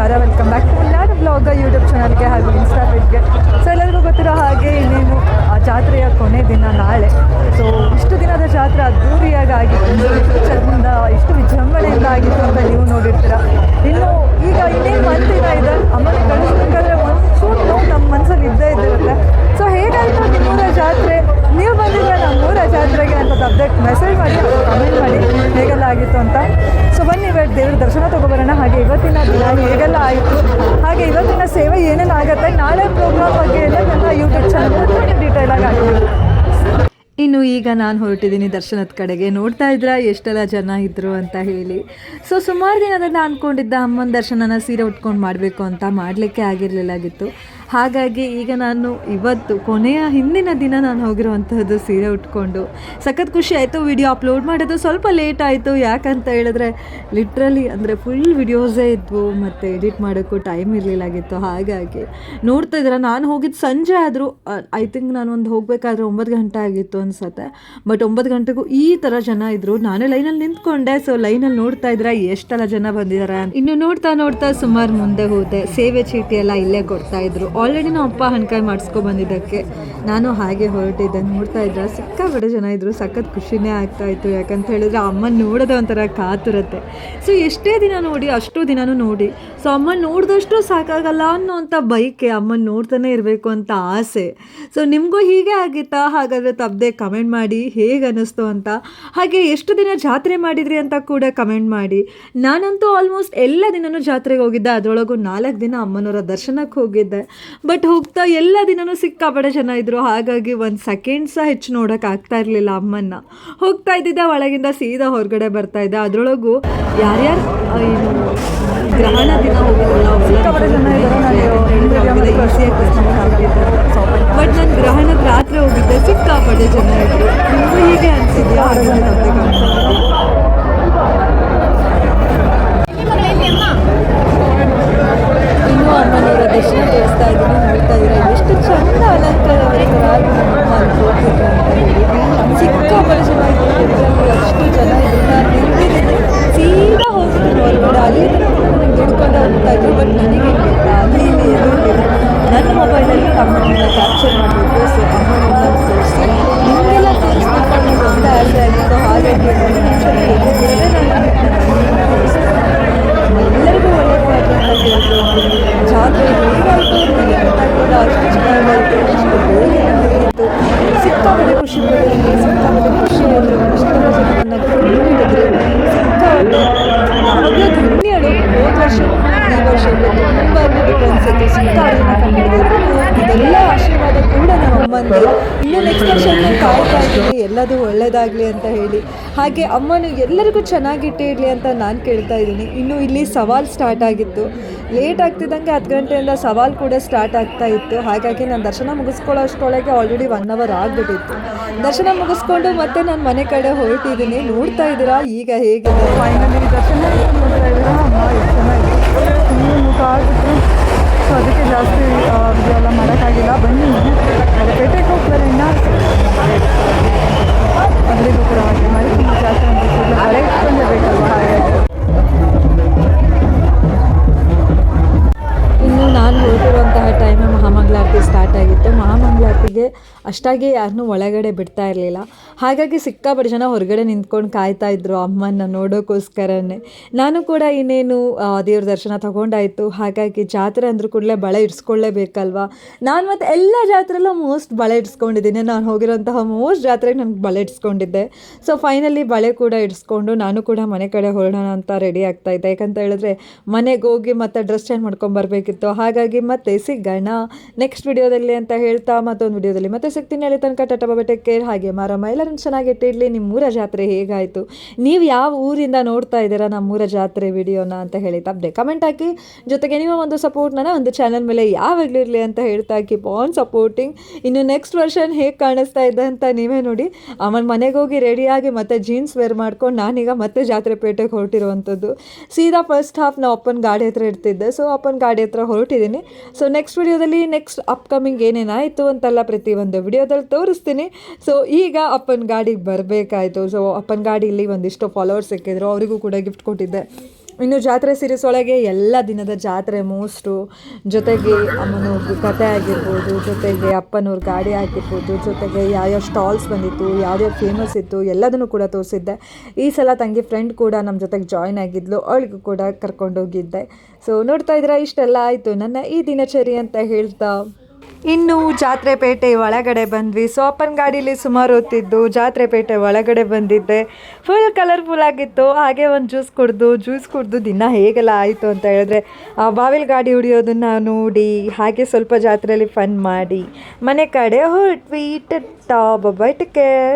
ನಮಸ್ಕಾರ, welcome back to ನಾನು blog YouTube ಚಾನಲ್ಗೆ ಹಾಗೂ ಇನ್ಸ್ಟಾ ಪೇಜ್ಗೆ. ಸೊ ಎಲ್ಲರಿಗೂ ಗೊತ್ತಿರೋ ಹಾಗೆ ಇನ್ನೇನು ಆ ಜಾತ್ರೆಯ ಕೊನೆ ದಿನ ನಾಳೆ. ಸೊ ಇಷ್ಟು ದಿನದ ಜಾತ್ರೆ ಅದ್ದೂರಿಯಾಗಿ ಆಗಿತ್ತು, ಚಂದ ಇಷ್ಟು ವಿಜೃಂಭಣೆಯಿಂದ ಆಗಿತ್ತು ಅಂತ ನೀವು ನೋಡಿರ್ತೀರ. ಇನ್ನು ಈಗ ಇನ್ನೇನು ಒಂದು ದಿನ ಇದೆ, ಅಮ್ಮನ ಕಳಿಸ್ಬೇಕಾದ್ರೆ ಒಂಚೂರು ನೋವು ನಮ್ಮ ಮನಸ್ಸಲ್ಲಿ ಇದ್ದಿರುತ್ತೆ. ಸೊ ಹೇಗಾಯಿತು ನಿಮ್ಮೂರ ಜಾತ್ರೆ, ನೀವು ಬಂದಿದ್ರೆ ನಮ್ಮೂರ ಜಾತ್ರೆಗೆ ಅಂತ ಸಬ್ಜೆಕ್ಟ್ ಮೆಸೇಜ್ ಮಾಡಿ, ಕಮೆಂಟ್ ಮಾಡಿ ಹೇಗೆಲ್ಲ ಆಗಿತ್ತು ಅಂತ. ಸೊ ಬನ್ನಿ ಇವತ್ತು ದೇವ್ರ ದರ್ಶನ ತೊಗೊಬರೋಣ. ಹಾಗೆ ಇವತ್ತಿನ ದಿನ ಹೇಗೆಲ್ಲ ಆಯಿತು, ಹಾಗೆ ಇವತ್ತಿನ ಸೇವೆ ಏನೇನು ಆಗುತ್ತೆ, ನಾಳೆ ಪ್ರೋಗ್ರಾಮ್ ಬಗ್ಗೆ ಎಲ್ಲ ನನ್ನ ಯೂಟ್ಯೂಬ್ ಚಾನಲ್ ಡೀಟೇಲಾಗಿ ಆಗಿದೆ. ಇನ್ನು ಈಗ ನಾನು ಹೊರಟಿದ್ದೀನಿ ದರ್ಶನದ ಕಡೆಗೆ. ನೋಡ್ತಾ ಇದ್ರೆ ಎಷ್ಟೆಲ್ಲ ಜನ ಇದ್ದರು ಅಂತ ಹೇಳಿ. ಸೊ ಸುಮಾರು ದಿನದಿಂದ ಅಂದ್ಕೊಂಡಿದ್ದ ಅಮ್ಮನ ದರ್ಶನನ ಸೀರೆ ಉಟ್ಕೊಂಡು ಮಾಡಬೇಕು ಅಂತ, ಮಾಡಲಿಕ್ಕೆ ಆಗಿರಲಿಲ್ಲಾಗಿತ್ತು. ಹಾಗಾಗಿ ಈಗ ನಾನು ಇವತ್ತು ಕೊನೆಯ ಹಿಂದಿನ ದಿನ ನಾನು ಹೋಗಿರುವಂತಹದ್ದು ಸೀರೆ ಉಟ್ಕೊಂಡು ಸಖತ್ ಖುಷಿ ಆಯಿತು. ವಿಡಿಯೋ ಅಪ್ಲೋಡ್ ಮಾಡೋದು ಸ್ವಲ್ಪ ಲೇಟ್ ಆಯಿತು, ಯಾಕಂತ ಹೇಳಿದ್ರೆ ಲಿಟ್ರಲಿ ಅಂದರೆ ಫುಲ್ ವಿಡಿಯೋಸೇ ಇದ್ವು ಮತ್ತು ಎಡಿಟ್ ಮಾಡೋಕ್ಕೂ ಟೈಮ್ ಇರಲಿಲ್ಲಾಗಿತ್ತು. ಹಾಗಾಗಿ ನೋಡ್ತಾ ಇದ್ದೀರ, ನಾನು ಹೋಗಿದ್ದು ಸಂಜೆ ಆದರೂ ಐ ಥಿಂಕ್ ನಾನು ಒಂದು ಹೋಗಬೇಕಾದ್ರೆ 9 ಗಂಟೆ ಆಗಿತ್ತು ಅನಿಸುತ್ತೆ. ಬಟ್ 9 ಗಂಟೆಗೂ ಈ ಥರ ಜನ ಇದ್ದರು. ನಾನು ಲೈನಲ್ಲಿ ನಿಂತ್ಕೊಂಡೆ. ಸೊ ಲೈನಲ್ಲಿ ನೋಡ್ತಾ ಇದ್ರೆ ಎಷ್ಟೆಲ್ಲ ಜನ ಬಂದಿದ್ದಾರೆ. ಇನ್ನು ನೋಡ್ತಾ ಸುಮಾರು ಮುಂದೆ ಹೋದೆ. ಸೇವೆ ಚೀಟಿ ಎಲ್ಲ ಇಲ್ಲೇ ಕೊಡ್ತಾಯಿದ್ರು. ಆಲ್ರೆಡಿ ನಾವು ಅಪ್ಪ ಹಣ್ಕಾಯಿ ಮಾಡಿಸ್ಕೊ ಬಂದಿದ್ದಕ್ಕೆ ನಾನು ಹಾಗೆ ಹೊರಟಿದ್ದೆ. ನೋಡ್ತಾ ಇದ್ರೆ ಸಿಕ್ಕಾಪಟ್ಟೆ ಜನ ಇದ್ದರು. ಸಖತ್ ಖುಷಿನೇ ಆಗ್ತಾಯಿತ್ತು, ಯಾಕಂತ ಹೇಳಿದ್ರೆ ಅಮ್ಮನ ನೋಡೋದೇ ಒಂಥರ ಕಾತುರತ್ತೆ. ಸೊ ಎಷ್ಟೇ ದಿನ ನೋಡಿ ಅಷ್ಟು ದಿನವೂ ನೋಡಿ, ಸೊ ಅಮ್ಮನ ನೋಡಿದಷ್ಟು ಸಾಕಾಗಲ್ಲ ಅನ್ನೋಂಥ ಬೈಕೆ, ಅಮ್ಮನ ನೋಡ್ತಾನೆ ಇರಬೇಕು ಅಂತ ಆಸೆ. ಸೊ ನಿಮಗೂ ಹೀಗೆ ಆಗಿತ್ತಾ? ಹಾಗಾದರೆ ತಪ್ಪದೆ ಕಮೆಂಟ್ ಮಾಡಿ ಹೇಗೆ ಅನ್ನಿಸ್ತು ಅಂತ. ಹಾಗೆ ಎಷ್ಟು ದಿನ ಜಾತ್ರೆ ಮಾಡಿದ್ರಿ ಅಂತ ಕೂಡ ಕಮೆಂಟ್ ಮಾಡಿ. ನಾನಂತೂ ಆಲ್ಮೋಸ್ಟ್ ಎಲ್ಲ ದಿನವೂ ಜಾತ್ರೆಗೆ ಹೋಗಿದ್ದೆ, ಅದರೊಳಗೂ 4 ದಿನ ಅಮ್ಮನವರ ದರ್ಶನಕ್ಕೆ ಹೋಗಿದ್ದೆ. ಬಟ್ ಹೋಗ್ತಾ ಎಲ್ಲ ದಿನವೂ ಸಿಕ್ಕಾಪಟ್ಟೆ ಜನ ಇದ್ದರು. ಹಾಗಾಗಿ ಒಂದು ಸೆಕೆಂಡ್ ಸಹ ಹೆಚ್ಚು ನೋಡೋಕೆ ಆಗ್ತಾ ಇರಲಿಲ್ಲ ಅಮ್ಮನ್ನ. ಹೋಗ್ತಾ ಇದ್ದಿದ್ದೆ, ಒಳಗಿಂದ ಸೀದಾ ಹೊರಗಡೆ ಬರ್ತಾ ಇದ್ದೆ. ಅದರೊಳಗೂ ಯಾರ್ಯಾರು ಏನು ಗ್ರಹಣ ದಿನ ಹೋಗಿದ್ರಲ್ಲ ಸಿಕ್ಕಾಪಟ್ಟೆ ಜನ ಬಟ್ ನಾನು ಗ್ರಹಣದ ರಾತ್ರಿ ಹೋಗಿದ್ದೆ, ಸಿಕ್ಕಾಪಟ್ಟೆ ಜನ ಇದ್ದರು. ನಿಮಗೂ ಹೀಗೆ ಅನಿಸಿದ್ಯಾ? ಹಾಗೆ ಇನ್ನೂ ಅಮ್ಮನವರ ದರ್ಶನ ತೋರಿಸ್ತಾ ಇದ್ದೀನಿ. ನೋಡ್ತಾ ಇದ್ದೀರಾ ಎಷ್ಟು ಚಂದ ಅಲಂಕಾರವಾಗಿ ಅಮ್ಮ ಹೋಗ್ತಿದ್ರು ಅಂತ ಹೇಳಿ. ಸಿಕ್ಕಾಪಟ್ಟೆ ಜನ ಇದ್ರು, ಅಷ್ಟು ಜನ ಇದ್ರು. ನಾನು ನಿಂತಿದ್ದೀನಿ, ಸೀದಾ ಹೋಗ್ತಿದ್ರು ಹೊರಗಡೆ. ಅಲ್ಲಿ ನನಗೆ ಹಿಡ್ಕೊಂಡು ಹೋಗ್ತಾ ಇದ್ರು. ಬಟ್ ನನಗೆ ಅಲ್ಲಿ ನನ್ನ ಮೊಬೈಲಲ್ಲಿ ಅಮ್ಮನನ್ನ ಕ್ಯಾಪ್ಚರ್ ಮಾಡಬೇಕು. ಸೊ ಅಮ್ಮನನ್ನ ತೋರಿಸಿ ನಿಮಗೆಲ್ಲ ತೋರಿಸ್ಬೇಕು ಅನ್ನೋದು ಒಂದು ಆಸೆ ಆಗಿತ್ತು. ಹಾಗಾಗಿ ಎಲ್ಲರಿಗೂ ಒಳ್ಳೆಯದಾಗಿ ಅಂತ ಕೇಳ್ತೀನಿ. ಜಾತ್ರೆ ಹೇಗಾಯಿತು ನನಗೆ ಗೊತ್ತಾಗಲಿಲ್ಲ, ಅಷ್ಟು ಚೆನ್ನಾಗಾಯಿತು, ಅಷ್ಟು ಬೇಗ ನಡೆಯಿತು. ಸಿಕ್ಕಾಪಟ್ಟೆ ಖುಷಿ ಪಡಿದ್ವಿ, ಸಿಕ್ಕಾಪಟ್ಟೆ ಖುಷಿ ಆಯಿತು. ಇಷ್ಟೆಲ್ಲ ಜನ ನನ್ನ ಹೇಳಿದ್ರು, ಸಿಕ್ಕಾಪಟ್ಟೆ ಯಾವಾಗಲೂ ಧನ್ಯಳು. ಹೋದ ವರ್ಷ ಈ ವರ್ಷಕ್ಕೆ ತುಂಬ ಡಿಫ್ರೆನ್ಸ್ ಇತ್ತು. ಸಿಕ್ಕಾಪಟ್ಟೆ ಕಂಡಿದ್ದು ಇದೆಲ್ಲ ಆಶೀರ್ವಾದ ಕೂಡ ನಮ್ಮ ಅಮ್ಮಂದು. ಇನ್ನು ನೆಕ್ಸ್ಟ್ ವರ್ಷಕ್ಕೆ ಕಾಯ್ತಾ ಇದ್ದೀನಿ ಎಲ್ಲದೂ ಒಳ್ಳೆಯದಾಗಲಿ ಅಂತ ಹೇಳಿ. ಹಾಗೆ ಅಮ್ಮನು ಎಲ್ಲರಿಗೂ ಚೆನ್ನಾಗಿಟ್ಟೇ ಇರಲಿ ಅಂತ ನಾನು ಕೇಳ್ತಾ ಇದ್ದೀನಿ. ಇನ್ನು ಇಲ್ಲಿ ಸವಾಲು ಸ್ಟಾರ್ಟ್ ಆಗಿತ್ತು. ಲೇಟ್ ಆಗ್ತಿದ್ದಂಗೆ 10 ಗಂಟೆಯಿಂದ ಸವಾಲು ಕೂಡ ಸ್ಟಾರ್ಟ್ ಆಗ್ತಾ ಇತ್ತು. ಹಾಗಾಗಿ ನಾನು ದರ್ಶನ ಮುಗಿಸ್ಕೊಳ್ಳೋ ಅಷ್ಟರೊಳಗೆ ಆಲ್ರೆಡಿ 1 ಅವರ್ ಆಗಿಬಿಟ್ಟಿತ್ತು. ದರ್ಶನ ಮುಗಿಸ್ಕೊಂಡು ಮತ್ತೆ ನಾನು ಮನೆ ಕಡೆ ಹೊರಟಿದ್ದೀನಿ. ನೋಡ್ತಾ ಇದ್ದೀರಾ ಈಗ ಹೇಗಿದೆ. ಫೈನಲಿ ದರ್ಶನ ನೋಡ್ತಾ ಇದ್ದೀರಾ. ಅಮ್ಮ ಎಷ್ಟು ಚೆನ್ನಾಗಿದೆ, ತುಂಬ ಮುಖ ಆಗಿತ್ತು. ಸೊ ಅದಕ್ಕೆ ಜಾಸ್ತಿ ವಿಡಿಯೋ ಎಲ್ಲ ಮಾಡೋಕ್ಕಾಗಿಲ್ಲ. ಬನ್ನಿ ಪೇಟೆಗೆ ಹೋಗ್ತಾರೆ, ಇನ್ನು ಅದರಿಗೂ ಕೂಡ ಹಾಗೆ ಮೈಸೂರು ಜಾತ್ರೆ ಅಂತ ಕೂಡಲೇ ಬಳೆ ಇಟ್ಕೊಂಡೇ ಬೇಕಲ್ವ. ಹಾಗಾಗಿ ಇನ್ನು ನಾನು ಹೊರಟಿರುವಂತಹ ಟೈಮೇ ಮಹಾಮಂಗಳಾರತಿ ಸ್ಟಾರ್ಟ್ ಆಗಿತ್ತು. ಮಹಾಮಂಗಳಾರತಿಗೆ ಅಷ್ಟಾಗಿ ಯಾರನ್ನೂ ಒಳಗಡೆ ಬಿಡ್ತಾ ಇರಲಿಲ್ಲ. ಹಾಗಾಗಿ ಸಿಕ್ಕಾಪಟ್ಟೆ ಜನ ಹೊರಗಡೆ ನಿಂತ್ಕೊಂಡು ಕಾಯ್ತಾ ಇದ್ರು ಅಮ್ಮನ ನೋಡೋಕ್ಕೋಸ್ಕರನೇ. ನಾನು ಕೂಡ ಇನ್ನೇನು ದೇವ್ರ ದರ್ಶನ ತೊಗೊಂಡಾಯಿತು. ಹಾಗಾಗಿ ಜಾತ್ರೆ ಅಂದ್ರೂ ಕೂಡಲೇ ಬಳೆ ಇಡ್ಸ್ಕೊಳ್ಳೇಬೇಕಲ್ವ. ನಾನು ಮತ್ತು ಎಲ್ಲ ಜಾತ್ರೆಲ್ಲೂ ಮೋಸ್ಟ್ ಬಳೆ ಇಡ್ಸ್ಕೊಂಡಿದ್ದೀನಿ. ನಾನು ಹೋಗಿರೋಂತಹ ಮೋಸ್ಟ್ ಜಾತ್ರೆಗೆ ನನಗೆ ಬಳೆ ಇಡ್ಸ್ಕೊಂಡಿದ್ದೆ. ಸೊ ಫೈನಲಿ ಬಳೆ ಕೂಡ ಇಡ್ಸ್ಕೊಂಡು ನಾನು ಕೂಡ ಮನೆ ಕಡೆ ಹೊರಡೋಣ ಅಂತ ರೆಡಿ ಆಗ್ತಾಯಿದ್ದೆ. ಯಾಕಂತ ಹೇಳಿದ್ರೆ ಮನೆಗೆ ಹೋಗಿ ಮತ್ತೆ ಡ್ರೆಸ್ ಚೇಂಜ್ ಮಾಡ್ಕೊಂಬರ್ಬೇಕಿತ್ತು. ಹಾಗಾಗಿ ಮತ್ತೆ ಸಿಗೋಣ ನೆಕ್ಸ್ಟ್ ವಿಡಿಯೋದಲ್ಲಿ ಅಂತ ಹೇಳ್ತಾ ಮತ್ತೊಂದು ವಿಡಿಯೋದಲ್ಲಿ ಮತ್ತೆ ಸಿಗ್ತೀನಿ. ಅಲ್ಲಿ ತನಕ ಟಾಟಾ ಬಾಯ್, ಟೇಕ್ ಕೇರ್. ಹಾಗೆ ಮಾರಮ್ಮ ಎಲ್ಲರನ್ನು ಚೆನ್ನಾಗಿಟ್ಟಿರಲಿ. ನಿಮ್ಮೂರ ಜಾತ್ರೆ ಹೇಗಾಯಿತು, ನೀವು ಯಾವ ಊರಿಂದ ನೋಡ್ತಾ ಇದ್ದೀರಾ ನಮ್ಮೂರ ಜಾತ್ರೆ ವಿಡಿಯೋನ ಅಂತ ಹೇಳಿ ತಪ್ಪದೆ ಕಮೆಂಟ್ ಹಾಕಿ. ಜೊತೆಗೆ ನಿಮ್ಮ ಒಂದು ಸಪೋರ್ಟ್ನ ಒಂದು ಚಾನಲ್ ಮೇಲೆ ಯಾವಾಗಲೂ ಇರಲಿ ಅಂತ ಹೇಳ್ತಾ ಕೀಪ್ ಆನ್ ಸಪೋರ್ಟಿಂಗ್. ಇನ್ನು ನೆಕ್ಸ್ಟ್ ವರ್ಷನ್ ಹೇಗೆ ಕಾಣಿಸ್ತಾ ಇದೆ ಅಂತ ನೀವೇ ನೋಡಿ. ಅಮ್ಮನ ಮನೆಗೆ ಹೋಗಿ ರೆಡಿಯಾಗಿ ಮತ್ತೆ ಜೀನ್ಸ್ ವೇರ್ ಮಾಡ್ಕೊಂಡು ನಾನೀಗ ಮತ್ತೆ ಜಾತ್ರೆ ಪೇಟೆಗೆ ಹೊರಟಿರುವಂಥದ್ದು. ಸೀದಾ ಫಸ್ಟ್ ಹಾಫ್ ನಾವು ಅಪ್ಪನ ಗಾಡಿ ಹತ್ರ ಇರ್ತಿದ್ದೆ. ಸೊ ಅಪ್ಪನ ಗಾಡಿ ಹತ್ರ ಹೊರಟಿದ್ದೀನಿ. ಸೊ ನೆಕ್ಸ್ಟ್ ವಿಡಿಯೋದಲ್ಲಿ ನೆಕ್ಸ್ಟ್ ಅಪ್ಕಮಿಂಗ್ ಏನೇನಾಯಿತು ಅಂತೆಲ್ಲ ಪ್ರತಿಯೊಂದು ವಿಡಿಯೋದಲ್ಲಿ ತೋರಿಸ್ತೀನಿ. ಸೊ ಈಗ ಅಪ್ಪನ ಗಾಡಿಗೆ ಬರಬೇಕಾಯಿತು. ಸೊ ಅಪ್ಪನ ಗಾಡಿಯಲ್ಲಿ ಒಂದಿಷ್ಟು ಫಾಲೋವರ್ಸ್ ಸಿಕ್ಕಿದ್ರು, ಅವರಿಗೂ ಕೂಡ ಗಿಫ್ಟ್ ಕೊಟ್ಟಿದ್ದೆ. ಇನ್ನು ಜಾತ್ರೆ ಸೀರೀಸ್ ಒಳಗೆ ಎಲ್ಲ ದಿನದ ಜಾತ್ರೆ ಮೋಸ್ಟು, ಜೊತೆಗೆ ಅಮ್ಮನವ್ರದ್ದು ಕತೆ ಆಗಿರ್ಬೋದು, ಜೊತೆಗೆ ಅಪ್ಪನವ್ರ ಗಾಡಿ ಆಗಿರ್ಬೋದು, ಜೊತೆಗೆ ಯಾವ್ಯಾವ ಸ್ಟಾಲ್ಸ್ ಬಂದಿತ್ತು, ಯಾವ್ಯಾವ ಫೇಮಸ್ ಇತ್ತು ಎಲ್ಲದನ್ನು ಕೂಡ ತೋರಿಸಿದ್ದೆ. ಈ ಸಲ ತಂಗಿ ಫ್ರೆಂಡ್ ಕೂಡ ನಮ್ಮ ಜೊತೆಗೆ ಜಾಯ್ನ್ ಆಗಿದ್ಲು, ಅವಳಿಗೂ ಕೂಡ ಕರ್ಕೊಂಡೋಗಿದ್ದೆ. ಸೊ ನೋಡ್ತಾ ಇದ್ರೆ ಇಷ್ಟೆಲ್ಲ ಆಯಿತು ನನ್ನ ಈ ದಿನಚರಿ ಅಂತ ಹೇಳ್ತಾ ಇನ್ನು ಜಾತ್ರೆ ಪೇಟೆ ಒಳಗಡೆ ಬಂದ್ವಿ. ಸೊ ಅಪ್ಪನ ಗಾಡೀಲಿ ಸುಮಾರು ಹೊತ್ತಿದ್ದು ಜಾತ್ರೆ ಪೇಟೆ ಒಳಗಡೆ ಬಂದಿದ್ದೆ. ಫುಲ್ ಕಲರ್ಫುಲ್ ಆಗಿತ್ತು. ಹಾಗೆ ಒಂದು ಜ್ಯೂಸ್ ಕುಡಿದು ದಿನ ಹೇಗೆಲ್ಲ ಆಯಿತು ಅಂತ ಹೇಳಿದ್ರೆ ಆ ಬಾವಿಲ್ ಗಾಡಿ ಹೊಡಿಯೋದನ್ನು ನೋಡಿ ಹಾಗೆ ಸ್ವಲ್ಪ ಜಾತ್ರೆಯಲ್ಲಿ ಫನ್ ಮಾಡಿ ಮನೆ ಕಡೆ ಹೊರಟ್ವಿ. ಟಾಟಾ ಬಾಯ್, ಟೇಕ್ ಕೇರ್.